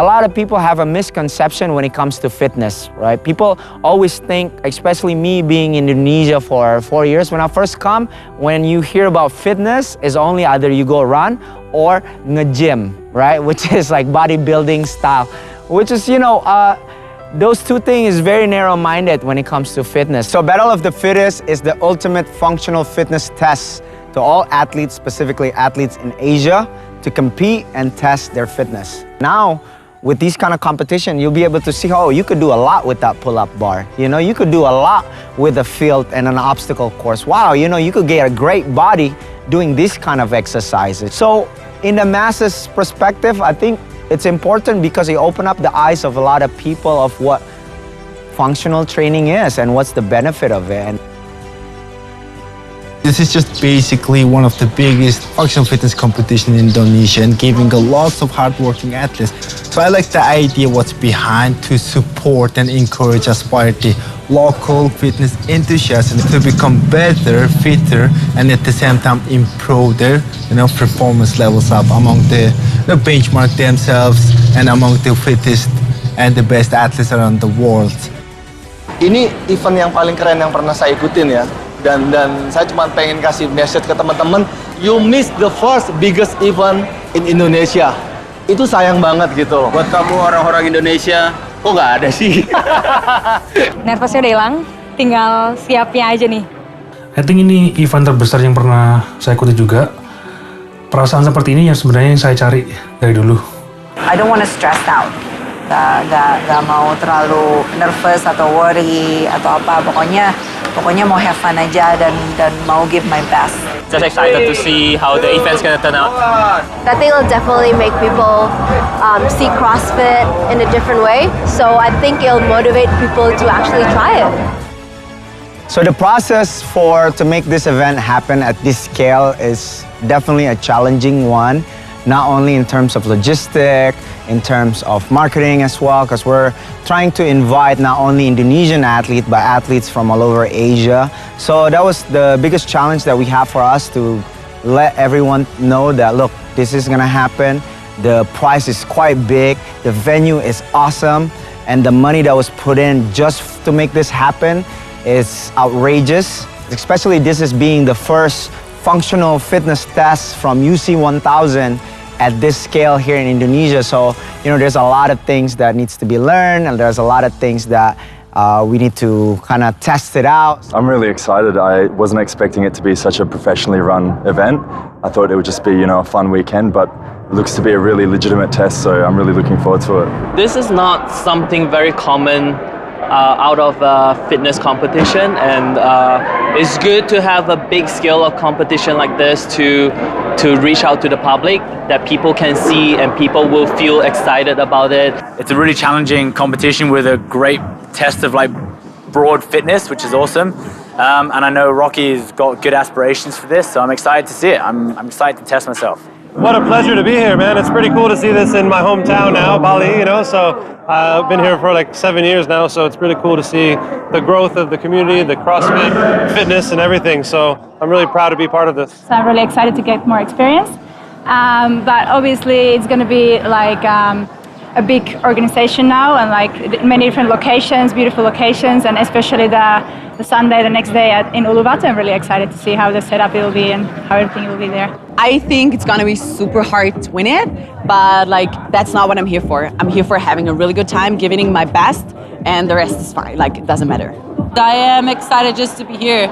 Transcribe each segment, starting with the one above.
A lot of people have a misconception when it comes to fitness, right? People always think, especially me being in Indonesia for 4 years, when I first come, when you hear about fitness, is only either you go run or gym, right? Which is like bodybuilding style, which is, those two things is very narrow-minded when it comes to fitness. So Battle of the Fittest is the ultimate functional fitness test to all athletes, specifically athletes in Asia, to compete and test their fitness. Now, with these kind of competition, you'll be able to see, oh, you could do a lot with that pull-up bar. You could do a lot with a field and an obstacle course. Wow, you could get a great body doing this kind of exercises. So in the masses perspective, I think it's important because it opened up the eyes of a lot of people of what functional training is and what's the benefit of it. This is just basically one of the biggest functional fitness competitions in Indonesia and giving a lots of hardworking athletes. So I like the idea what's behind to support and encourage, aspire the local fitness enthusiasts to become better, fitter, and at the same time improve their performance levels up among the benchmark themselves and among the fittest and the best athletes around the world. Ini event yang paling keren yang pernah saya ikutin ya. Dan saya cuma pengen kasih message ke teman-teman, you miss the first biggest event in Indonesia. Itu sayang banget gitu. Buat kamu orang-orang Indonesia, kok nggak ada sih? Nervousnya udah hilang, tinggal siapnya aja nih. I think ini event terbesar yang pernah saya ikuti juga. Perasaan seperti ini yang sebenarnya saya cari dari dulu. I don't want to stress out. Gak mau terlalu nervous atau worry atau apa. Pokoknya mau have fun aja dan mau give my best. Just excited to see how the event's gonna turn out. I think it'll definitely make people see CrossFit in a different way. So I think it'll motivate people to actually try it. So the process to make this event happen at this scale is definitely a challenging one. Not only in terms of logistics, in terms of marketing as well, because we're trying to invite not only Indonesian athletes, but athletes from all over Asia. So that was the biggest challenge that we have for us, to let everyone know that, look, this is gonna happen. The price is quite big, the venue is awesome, and the money that was put in just to make this happen is outrageous. Especially this is being the first functional fitness test from YOU.C1000 at this scale here in Indonesia. So, there's a lot of things that needs to be learned, and there's a lot of things that we need to kind of test it out. I'm really excited. I wasn't expecting it to be such a professionally run event. I thought it would just be, a fun weekend, but it looks to be a really legitimate test, so I'm really looking forward to it. This is not something very common out of a fitness competition, and it's good to have a big scale of competition like this to reach out to the public, that people can see and people will feel excited about it. It's a really challenging competition with a great test of broad fitness, which is awesome. And I know Rocky's got good aspirations for this, so I'm excited to see it. I'm excited to test myself. What a pleasure to be here, man. It's pretty cool to see this in my hometown now, Bali, so I've been here for 7 years now, so it's really cool to see the growth of the community, the CrossFit, fitness, and everything. So I'm really proud to be part of this. So I'm really excited to get more experience. But obviously it's going to be a big organization now, and many different locations, beautiful locations, and especially the Sunday, the next day in Uluwatu. I'm really excited to see how the setup will be and how everything will be there. I think it's gonna be super hard to win it, but that's not what I'm here for. I'm here for having a really good time, giving it my best, and the rest is fine. It doesn't matter. I am excited just to be here,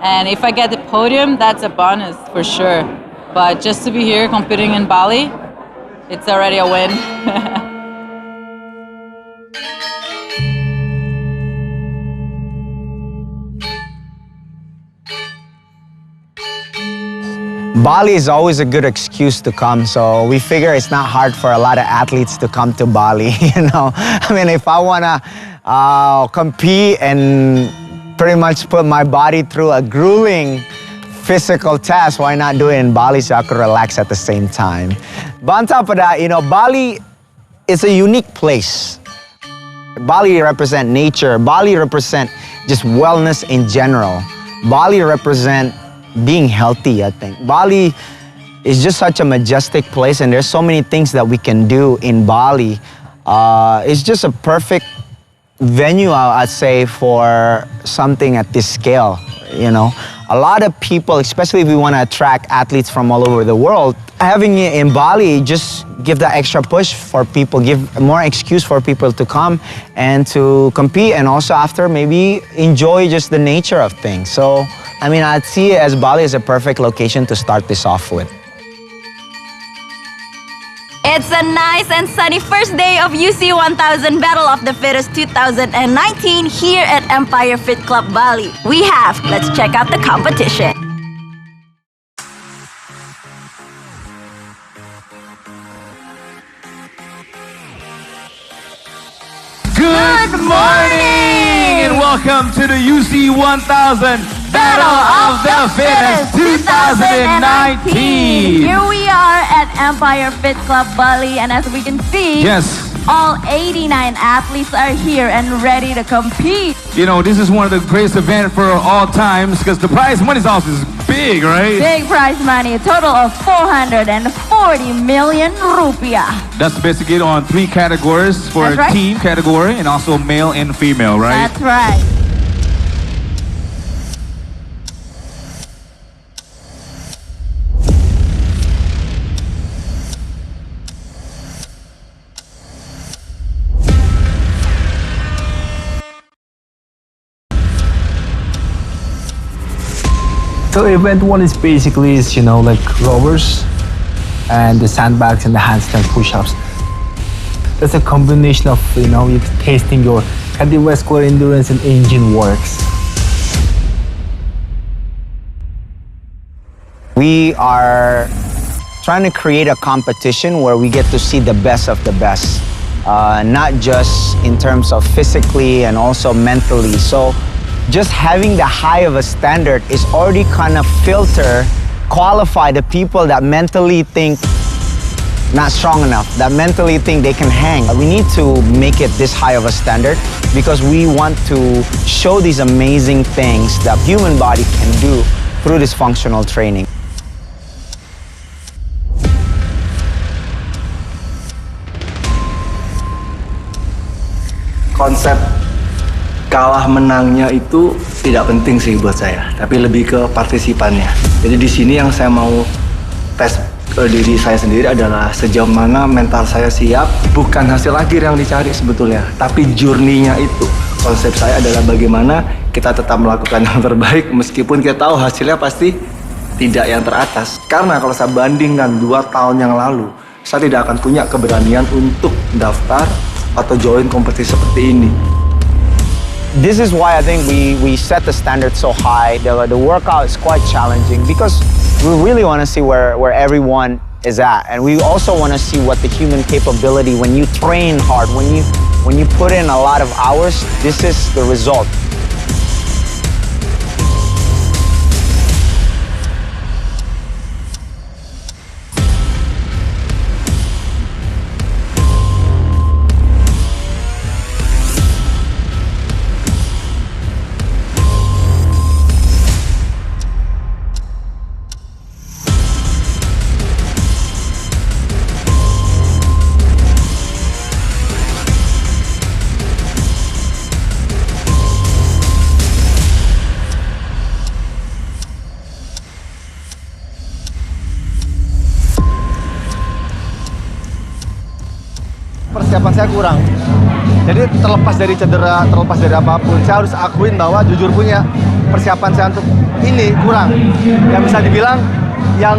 and if I get the podium, that's a bonus for sure. But just to be here competing in Bali, it's already a win. Bali is always a good excuse to come, so we figure it's not hard for a lot of athletes to come to Bali, I mean, if I wanna compete and pretty much put my body through a grueling physical test, why not do it in Bali so I could relax at the same time? But on top of that, Bali is a unique place. Bali represents nature. Bali represents just wellness in general. Bali represents being healthy, I think. Bali is just such a majestic place, and there's so many things that we can do in Bali It's just a perfect venue, I'd say, for something at this scale. You know, a lot of people, especially if we want to attract athletes from all over the world, having it in Bali just give that extra push for people, give more excuse for people to come and to compete, and also after maybe enjoy just the nature of things. So, I mean, I'd see it as Bali as a perfect location to start this off with. It's a nice and sunny first day of YOU.C1000 Battle of the Fittest 2019 here at Empire Fit Club Bali. Let's check out the competition. Good morning and welcome to the YOU.C1000 Battle of the Fittest 2019. Here we are at Empire Fit Club Bali, and as we can see, all 89 athletes are here and ready to compete. You know, this is one of the greatest events for all times because the prize money is also big, right? Big prize money, a total of 440 million rupiah. That's basically on 3 categories for a team category and also male and female, right? That's right. So event 1 is basically you know, like rowers and the sandbags and the handstand push-ups. That's a combination of, you know, you're testing your cardiovascular endurance and engine works. We are trying to create a competition where we get to see the best of the best, not just in terms of physically and also mentally. So just having the high of a standard is already kind of qualify the people that mentally think not strong enough, that mentally think they can hang. We need to make it this high of a standard because we want to show these amazing things that human body can do through this functional training. Konsep kalah menangnya itu tidak penting sih buat saya, tapi lebih ke partisipannya. Jadi di sini yang saya mau tes diri saya sendiri adalah sejauh mana mental saya siap, bukan hasil akhir yang dicari sebetulnya, tapi journey-nya itu. Konsep saya adalah bagaimana kita tetap melakukan yang terbaik meskipun kita tahu hasilnya pasti tidak yang teratas. Karena kalau saya bandingkan 2 tahun yang lalu, saya tidak akan punya keberanian untuk daftar atau join kompetisi seperti ini. This is why I think we set the standard so high. The workout is quite challenging because we really want to see where everyone is at, and we also want to see what the human capability when you train hard, when you put in a lot of hours. This is the result. Persiapan saya kurang. Jadi terlepas dari cedera, terlepas dari apapun, saya harus akuin bahwa jujur punya persiapan saya untuk ini kurang. Ya bisa dibilang yang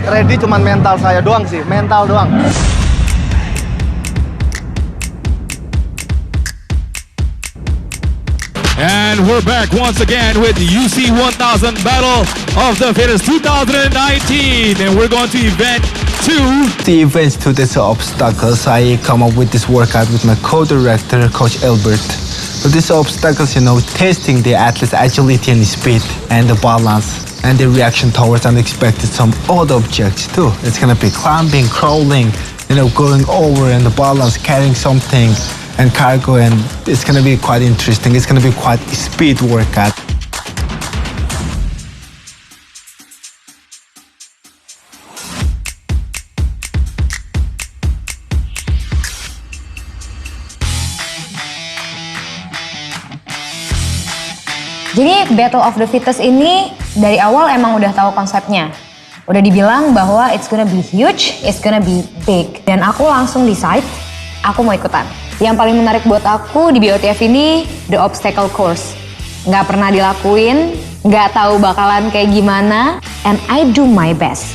ready cuman mental saya doang sih, mental doang. And we're back once again with the YOU.C1000 Battle of the Fittest 2019, and we're going to event 2. The events 2, that's obstacles. I come up with this workout with my co-director, Coach Albert. So these obstacles, you know, testing the athlete's agility and speed and the balance and the reaction towards unexpected some odd objects too. It's gonna be climbing, crawling, you know, going over and the balance, carrying something and cargo, and it's gonna be quite interesting. It's gonna be quite a speed workout. Jadi Battle of the Fittest ini dari awal emang udah tahu konsepnya. Udah dibilang bahwa it's gonna be huge, it's gonna be big. Dan aku langsung decide, aku mau ikutan. Yang paling menarik buat aku di BOTF ini, the obstacle course. Nggak pernah dilakuin, nggak tahu bakalan kayak gimana, and I do my best.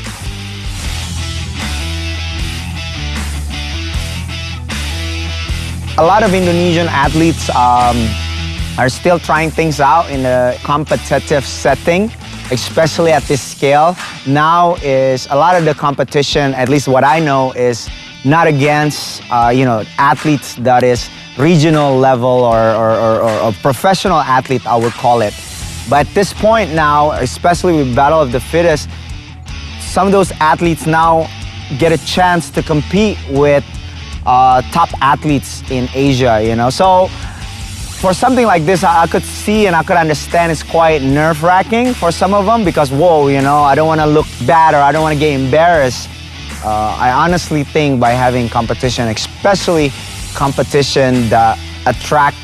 A lot of Indonesian athletes are still trying things out in a competitive setting, especially at this scale. Now is a lot of the competition, at least what I know, is not against athletes that is regional level or professional athlete, I would call it. But at this point now, especially with Battle of the Fittest, some of those athletes now get a chance to compete with top athletes in Asia, So for something like this, I could see and I could understand it's quite nerve-wracking for some of them because, whoa, I don't want to look bad or I don't want to get embarrassed. I honestly think by having competition, especially competition that attract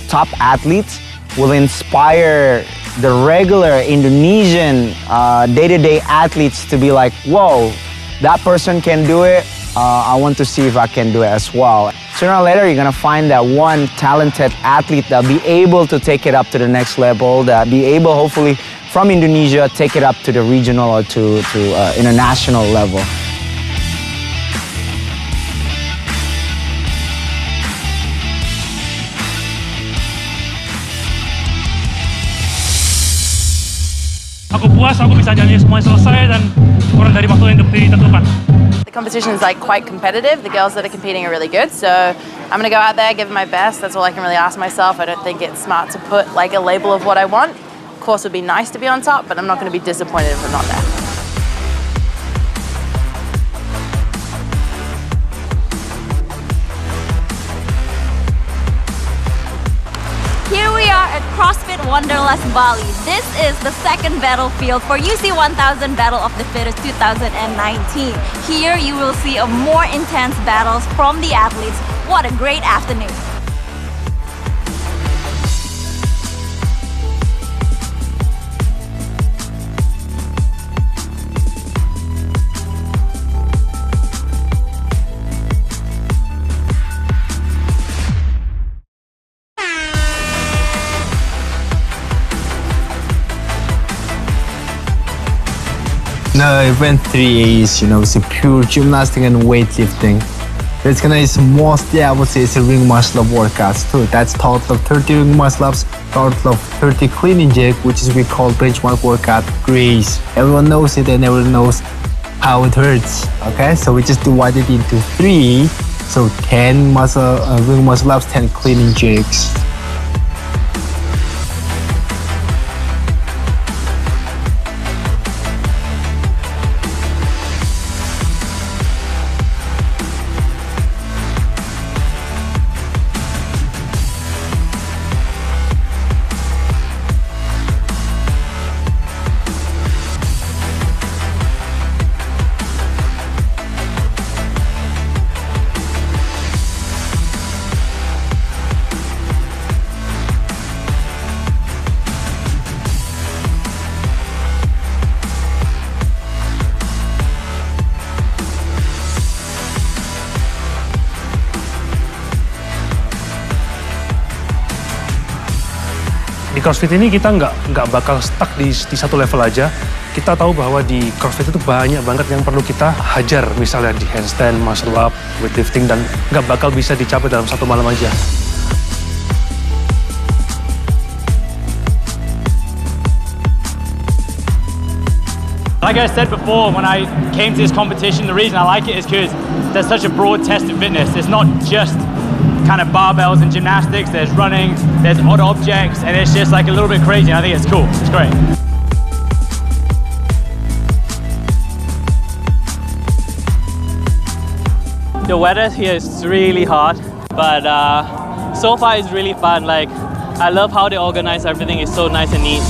top athletes, will inspire the regular Indonesian day-to-day athletes to be like, whoa, that person can do it. I want to see if I can do it as well. Sooner or later, you're gonna find that one talented athlete that'll be able to take it up to the next level, that be able, hopefully, from Indonesia, take it up to the regional or to international level. Aku puas, aku bisa nyanyi semuanya selesai dan kurang dari waktu yang ditentukan. The competition is like quite competitive. The girls that are competing are really good. So I'm gonna go out there, give it my best. That's all I can really ask myself. I don't think it's smart to put like a label of what I want. Of course, it would be nice to be on top, but I'm not gonna be disappointed if I'm not there. Here we are at CrossFit Wonderlust Bali. This is the second battlefield for YOU.C1000 Battle of the Fittest 2019. Here you will see a more intense battles from the athletes. What a great afternoon. No, event 3A is, it's a pure gymnastic and weightlifting. It's mostly, I would say, it's a ring muscle up workouts too. That's total of 30 ring muscle ups, total of 30 clean and jerk, which is we call benchmark workout grace. Everyone knows it and everyone knows how it hurts. Okay, so we just divide it into 3. So 10 ring muscle ups, 10 clean and jerks. Di CrossFit ini kita nggak bakal stuck di satu level aja. Kita tahu bahwa di CrossFit itu banyak banget yang perlu kita hajar, misalnya di handstand, muscle up, weightlifting, dan nggak bakal bisa dicapai dalam satu malam aja. Like I said before, when I came to this competition, the reason I like it is because there's such a broad test of fitness. It's not just kind of barbells and gymnastics, there's running, there's odd objects, and it's just like a little bit crazy. I think it's cool, it's great. The weather here is really hot, but so far it's really fun. Like, I love how they organize everything. It's so nice and neat.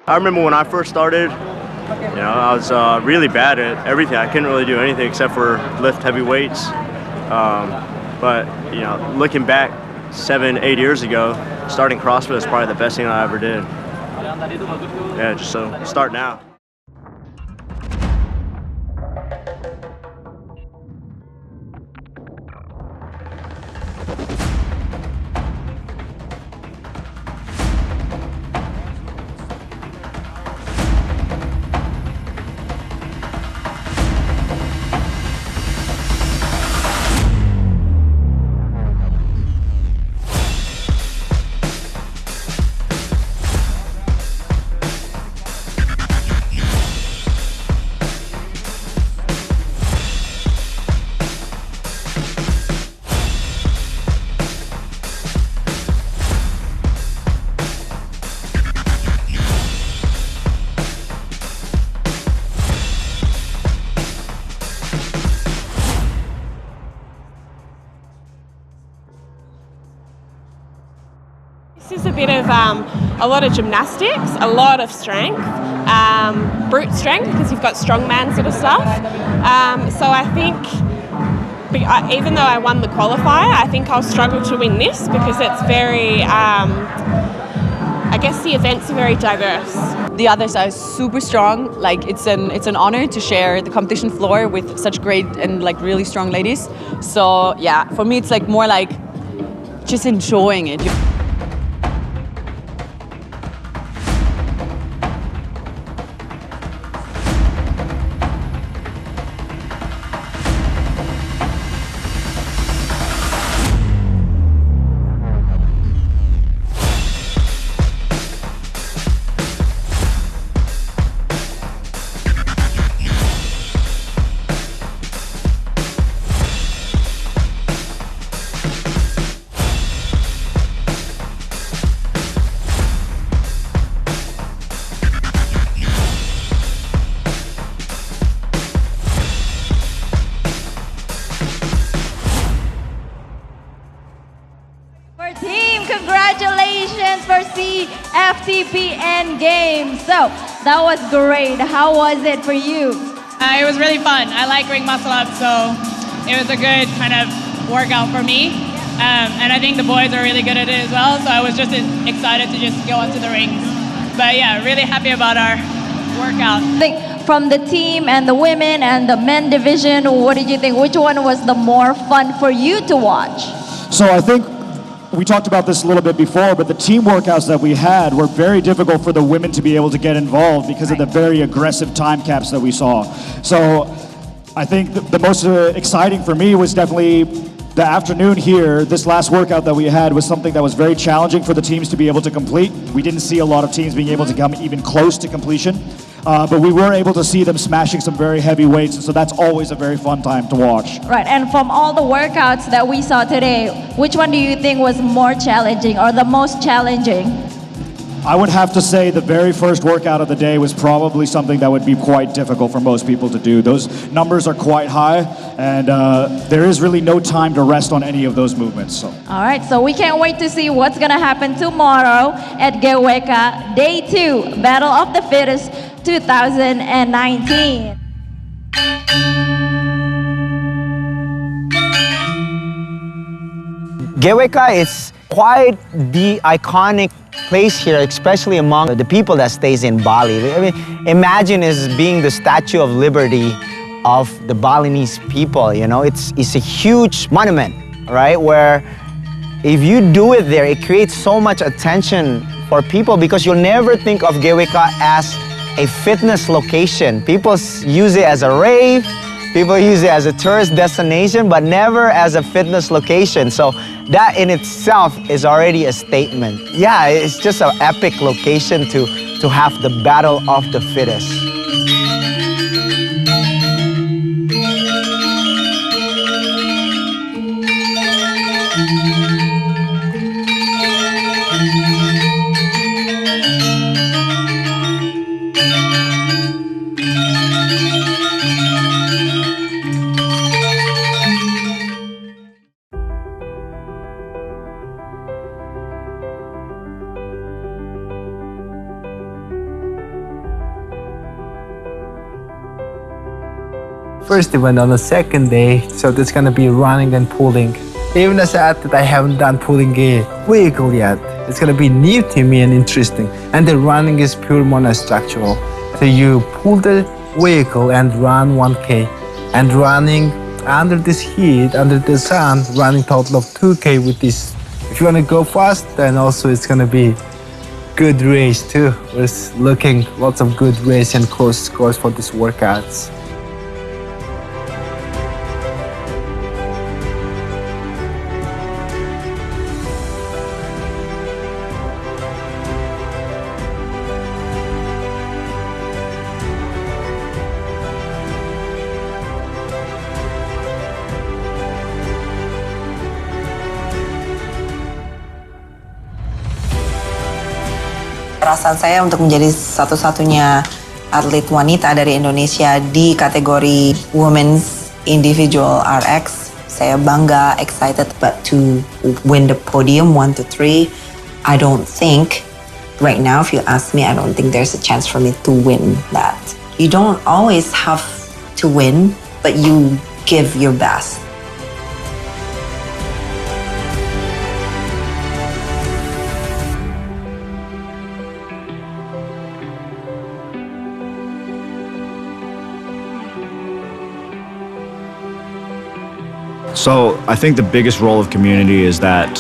I remember when I first started, I was really bad at everything. I couldn't really do anything except for lift heavy weights. But looking back 7-8 years ago, starting CrossFit is probably the best thing I ever did. Yeah, just so start now. This is a bit of a lot of gymnastics, a lot of strength, brute strength because you've got strongman sort of stuff. So I think, even though I won the qualifier, I think I'll struggle to win this because it's very, I guess the events are very diverse. The others are super strong. Like it's an honor to share the competition floor with such great and like really strong ladies. So yeah, for me it's like more like just enjoying it. Team, congratulations for CFTPN Games. So that was great. How was it for you? It was really fun. I like ring muscle up, so it was a good kind of workout for me. And I think the boys are really good at it as well, so I was just excited to just go onto the rings. But yeah, really happy about our workout. From the team and the women and the men division, what did you think? Which one was the more fun for you to watch? So I think we talked about this a little bit before, but the team workouts that we had were very difficult for the women to be able to get involved because of the very aggressive time caps that we saw. So I think the most exciting for me was definitely the afternoon here. This last workout that we had was something that was very challenging for the teams to be able to complete. We didn't see a lot of teams being able to come even close to completion, but we were able to see them smashing some very heavy weights, and so that's always a very fun time to watch. Right, and from all the workouts that we saw today, which one do you think was more challenging or the most challenging? I would have to say the very first workout of the day was probably something that would be quite difficult for most people to do. Those numbers are quite high, and there is really no time to rest on any of those movements. So. All right, so we can't wait to see what's gonna happen tomorrow at GWK Day 2, Battle of the Fittest 2019. GWK is quite the iconic place here, especially among the people that stays in Bali. I mean, imagine as being the Statue of Liberty of the Balinese people, you know? It's a huge monument, right? Where if you do it there, it creates so much attention for people because you'll never think of GWK as a fitness location. People use it as a rave, people use it as a tourist destination, but never as a fitness location. So that in itself is already a statement. Yeah, it's just an epic location to have the Battle of the Fittest. first event on the second day, so there's gonna be running and pulling. Even as an athlete, I haven't done pulling a vehicle yet. It's gonna be new to me and interesting. And the running is pure monostructural. So you pull the vehicle and run 1K. And running under this heat, under the sun, running total of 2K with this. If you wanna go fast, then also it's gonna be good race too. We're looking lots of good race and close scores for these workouts. Perasaan saya untuk menjadi satu-satunya atlet wanita dari Indonesia di kategori Women's Individual RX. Saya bangga, excited, but to win the podium 1 to 3, I don't think, right now if you ask me, I don't think there's a chance for me to win that. You don't always have to win, but you give your best. So I think the biggest role of community is that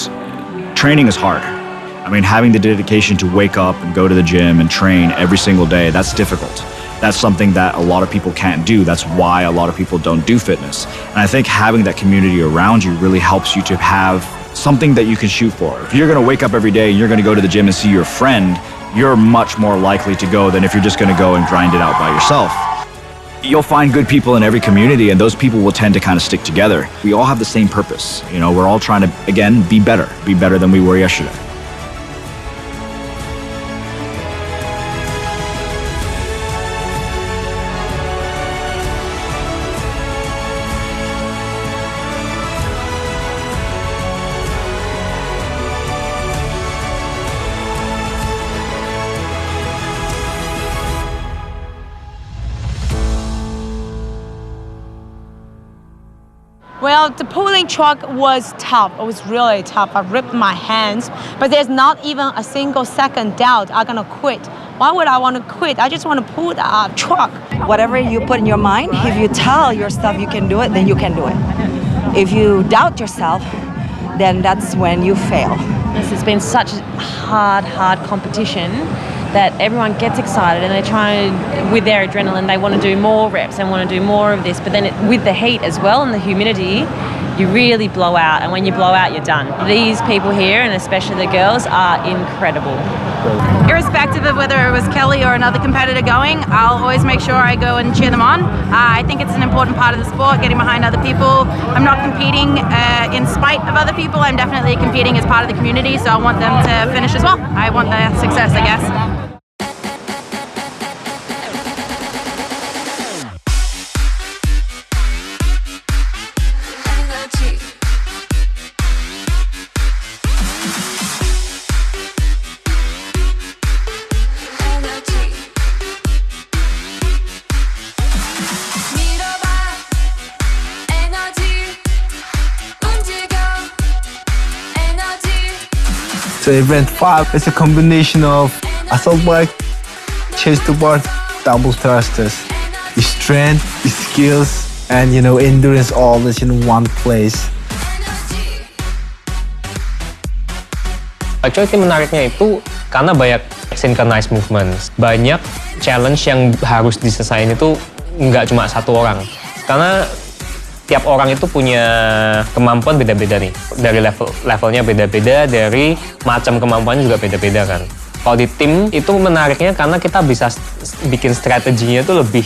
training is hard. I mean, having the dedication to wake up and go to the gym and train every single day, that's difficult. That's something that a lot of people can't do. That's why a lot of people don't do fitness. And I think having that community around you really helps you to have something that you can shoot for. If you're gonna wake up every day and you're gonna go to the gym and see your friend, you're much more likely to go than if you're just gonna go and grind it out by yourself. You'll find good people in every community, and those people will tend to kind of stick together. We all have the same purpose. You know, we're all trying to, again, be better than we were yesterday. Well, the pulling truck was tough. It was really tough. I ripped my hands, but there's not even a single second doubt I'm gonna quit. Why would I want to quit? I just want to pull the truck. Whatever you put in your mind, if you tell yourself you can do it, then you can do it. If you doubt yourself, then that's when you fail. This has been such a hard competition that everyone gets excited and they try, with their adrenaline, they want to do more reps and want to do more of this. But then with the heat as well and the humidity, you really blow out. And when you blow out, you're done. These people here, and especially the girls, are incredible. Irrespective of whether it was Kelly or another competitor going, I'll always make sure I go and cheer them on. I think it's an important part of the sport, getting behind other people. I'm not competing in spite of other people. I'm definitely competing as part of the community, so I want them to finish as well. I want their success, I guess. So event 5 is a combination of assault bike, chest to bar, double thrusters. Your strength, your skills, and endurance, all this in one place. Actually menariknya itu karena banyak synchronized movements, banyak challenge yang harus diselesaikan itu nggak cuma satu orang. Karena tiap orang itu punya kemampuan beda-beda nih, dari levelnya beda-beda, dari macam kemampuannya juga beda-beda kan. Kalau di tim itu menariknya karena kita bisa bikin strateginya itu lebih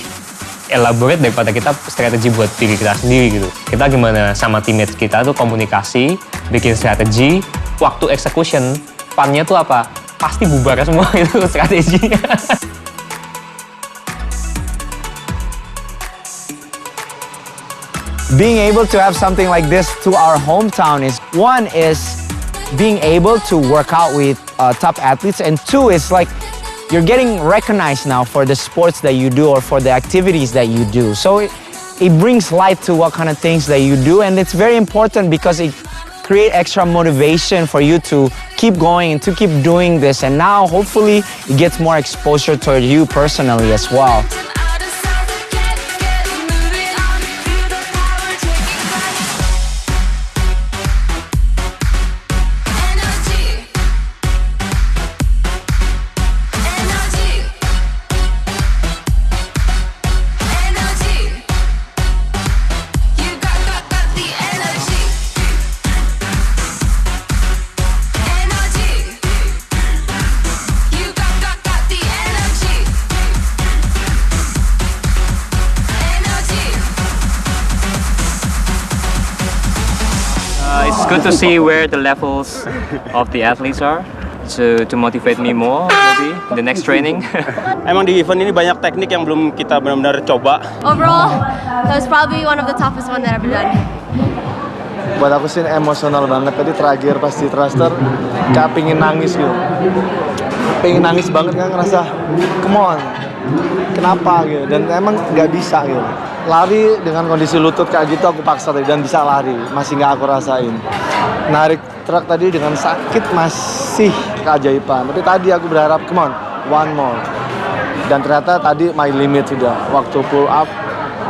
elaborate daripada kita strategi buat diri kita sendiri gitu. Kita gimana sama teammates kita tuh komunikasi, bikin strategi, waktu execution, punnya tuh apa? Pasti bubar semua itu strateginya. Being able to have something like this to our hometown is, one is being able to work out with top athletes, and two is like you're getting recognized now for the sports that you do or for the activities that you do. So it brings light to what kind of things that you do, and it's very important because it create extra motivation for you to keep going and to keep doing this. And now hopefully it gets more exposure toward you personally as well. It's good to see where the levels of the athletes are to motivate me more maybe in the next training. Emang di event ini banyak teknik yang belum kita benar-benar coba. Overall, that was probably one of the toughest one that I've ever done. Buat aku sih emosional banget tadi terakhir pas di thruster, kayak pingin nangis gitu. Pengen nangis banget kan, ngerasa come on, kenapa gitu, dan emang nggak bisa gitu. Lari dengan kondisi lutut kayak gitu aku paksa tadi dan bisa lari, masih nggak aku rasain. Narik truk tadi dengan sakit masih keajaiban, tapi tadi aku berharap come on, one more. Dan ternyata tadi my limit sudah, waktu pull up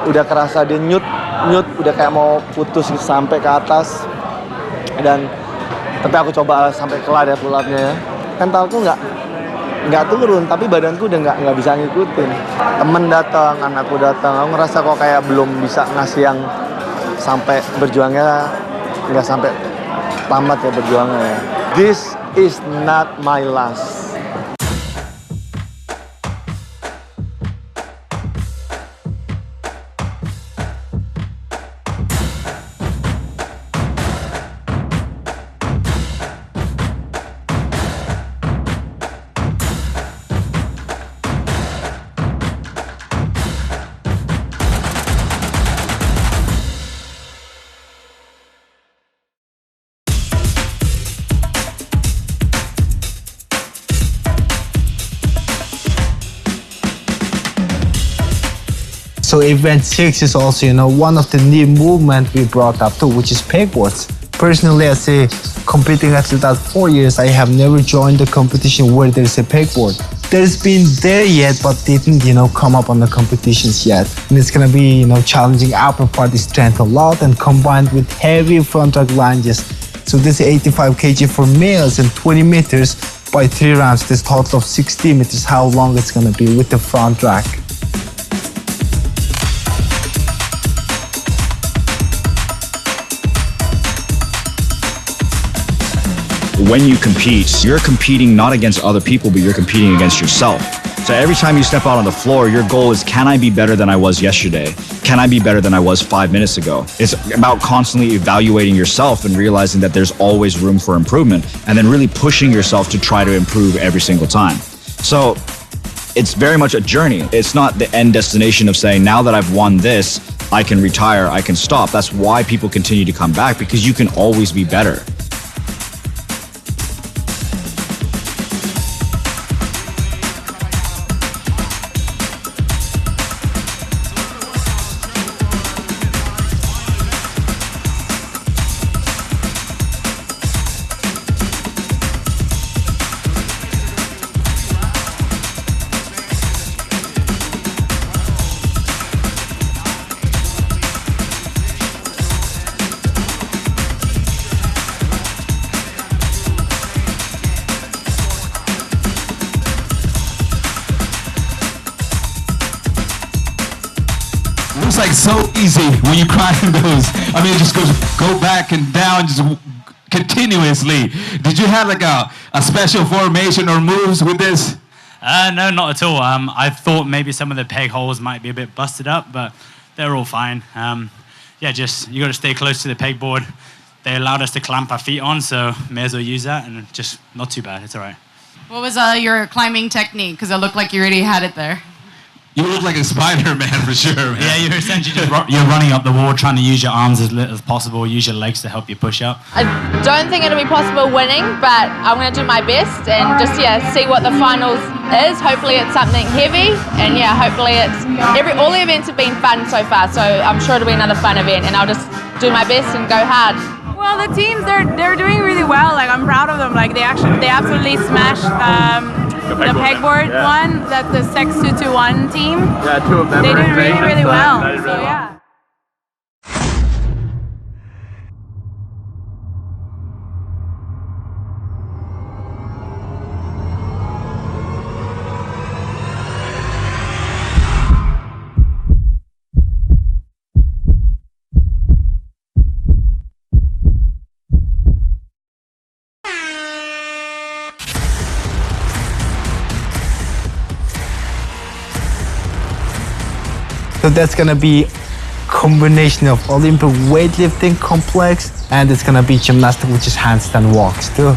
udah kerasa dia nyut, udah kayak mau putus gitu, sampai ke atas. Dan tapi aku coba sampai kelar ya pull up-nya ya. Mentalku nggak turun, tapi badanku udah nggak bisa ngikutin. Temen datang, anakku datang, aku ngerasa kok kayak belum bisa ngasih yang sampai berjuangnya, nggak sampai tamat ya berjuangnya ya. This is not my last. So event 6 is also, one of the new movement we brought up too, which is pegboards. Personally, as a competing athlete at 4 years, I have never joined a competition where there's a pegboard. There's been there yet, but didn't, come up on the competitions yet. And it's gonna be, challenging upper body strength a lot and combined with heavy front rack lunges. So this is 85 kg for males and 20 meters by 3 rounds. This total of 60 meters, how long it's gonna be with the front rack. When you compete, you're competing not against other people, but you're competing against yourself. So every time you step out on the floor, your goal is, can I be better than I was yesterday? Can I be better than I was 5 minutes ago? It's about constantly evaluating yourself and realizing that there's always room for improvement, and then really pushing yourself to try to improve every single time. So it's very much a journey. It's not the end destination of saying, now that I've won this, I can retire, I can stop. That's why people continue to come back, because you can always be better. It's like so easy when you climb those. I mean, it just go back and down just continuously. Did you have like a special formation or moves with this? No, not at all. I thought maybe some of the peg holes might be a bit busted up, but they're all fine. Yeah, just you got to stay close to the pegboard. They allowed us to clamp our feet on, so may as well use that, and just not too bad. It's all right. What was your climbing technique? Because it looked like you already had it there. You look like a Spider-Man for sure, man. Yeah, you're essentially just you're running up the wall, trying to use your arms as little as possible, use your legs to help you push up. I don't think it'll be possible winning, but I'm going to do my best and just, see what the finals is. Hopefully it's something heavy, and hopefully it's... all the events have been fun so far, so I'm sure it'll be another fun event, and I'll just do my best and go hard. Well, the teams, they're doing really well. Like, I'm proud of them. Like, they absolutely smashed the pegboard one, that the Sex 221 team. Yeah, two of them. They did really well. So yeah. So that's gonna be combination of Olympic weightlifting complex, and it's gonna be gymnastic, which is handstand walks too.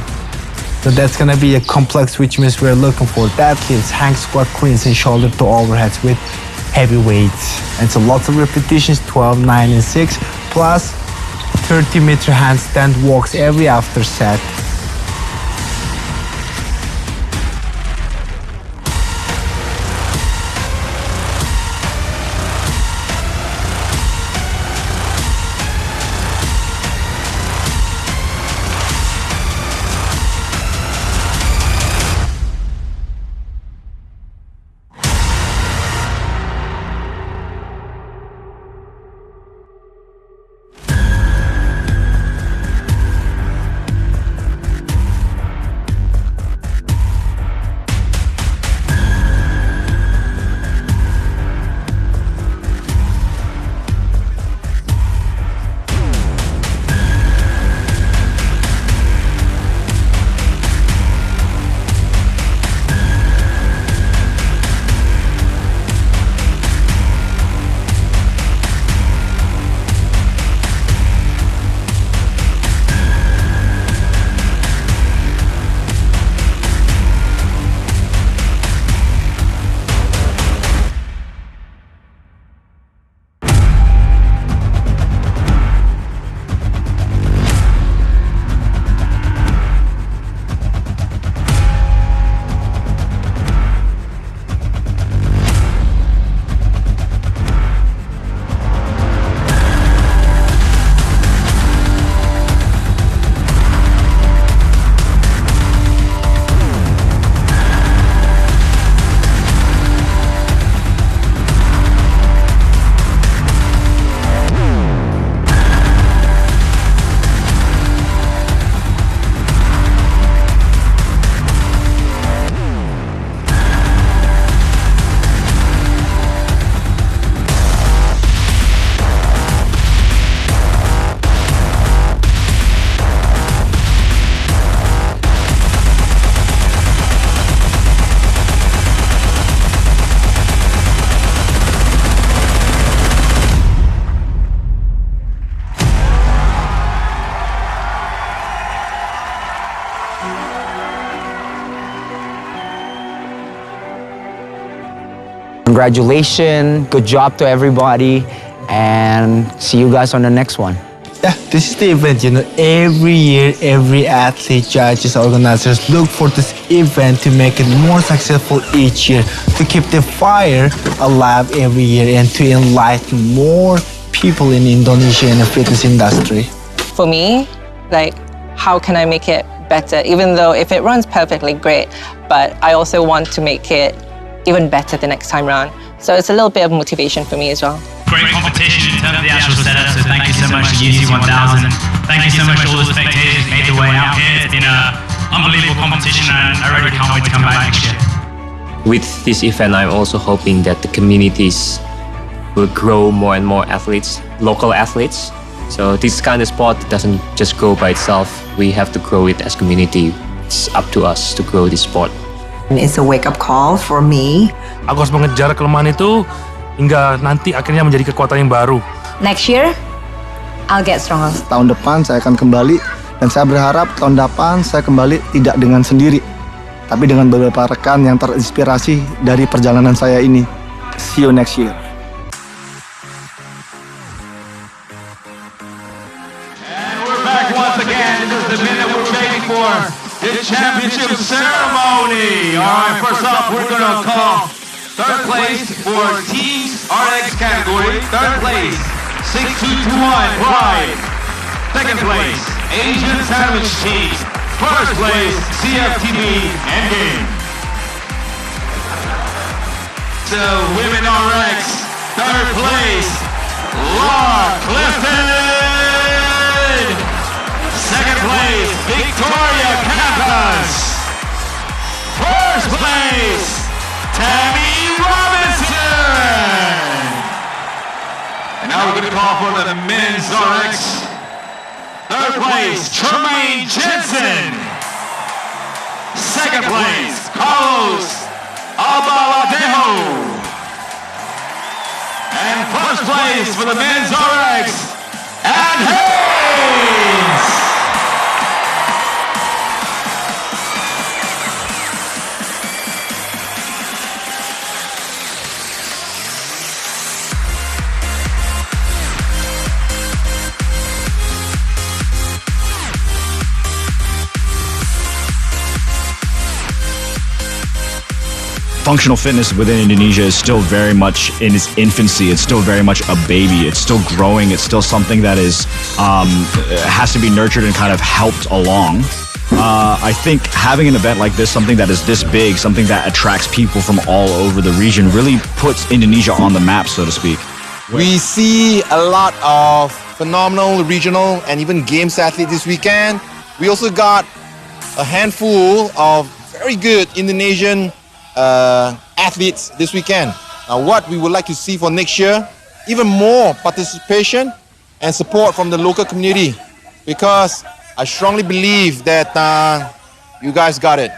So that's gonna be a complex, which means we're looking for deadlifts, hang squat, cleans, and shoulder to overheads with heavy weights. And so lots of repetitions, 12, 9, and 6, plus 30-meter handstand walks every after set. Congratulations, good job to everybody, and see you guys on the next one. Yeah, this is the event, every year, every athlete, judges, organizers look for this event to make it more successful each year, to keep the fire alive every year and to enlighten more people in Indonesia in the fitness industry. For me, how can I make it better? Even though if it runs perfectly, great, but I also want to make it even better the next time around. So it's a little bit of motivation for me as well. Great competition in terms of the actual setup, so thank you so much to YOU.C1000. Thank you so much to all the spectators who made their way out here. It's been an unbelievable competition, and I really can't wait to come back next year. With this event, I'm also hoping that the communities will grow more and more athletes, local athletes. So this kind of sport doesn't just grow by itself. We have to grow it as community. It's up to us to grow this sport. It's a wake-up call for me. Aku harus mengejar kelemahan itu hingga nanti akhirnya menjadi kekuatan yang baru. Next year, I'll get stronger. Tahun depan saya akan kembali, dan saya berharap tahun depan saya kembali tidak dengan sendiri, tapi dengan beberapa rekan yang terinspirasi dari perjalanan saya ini. See you next year. Back once again, this is the minute we're waiting for, the championship ceremony. All right, first off, we're going to call third place for Teams RX category. Third place, 6221 Pride. Second place, Asian Sandwich Team. First place, CFTV Endgame. So, Women RX, third place, Laura Clifton. Second place, Victoria Campos. First place, Tammy Robinson. And now we're going to call for the men's RX. Third place, Tremaine Jensen. Second place, Carlos Albaladejo. And first place for the men's RX, Ad Hayes. Functional fitness within Indonesia is still very much in its infancy. It's still very much a baby. It's still growing. It's still something that is has to be nurtured and kind of helped along. I think having an event like this, something that is this big, something that attracts people from all over the region, really puts Indonesia on the map, so to speak. We see a lot of phenomenal regional and even games athletes this weekend. We also got a handful of very good Indonesian athletes this weekend. Now, what we would like to see for next year, even more participation and support from the local community, because I strongly believe that you guys got it.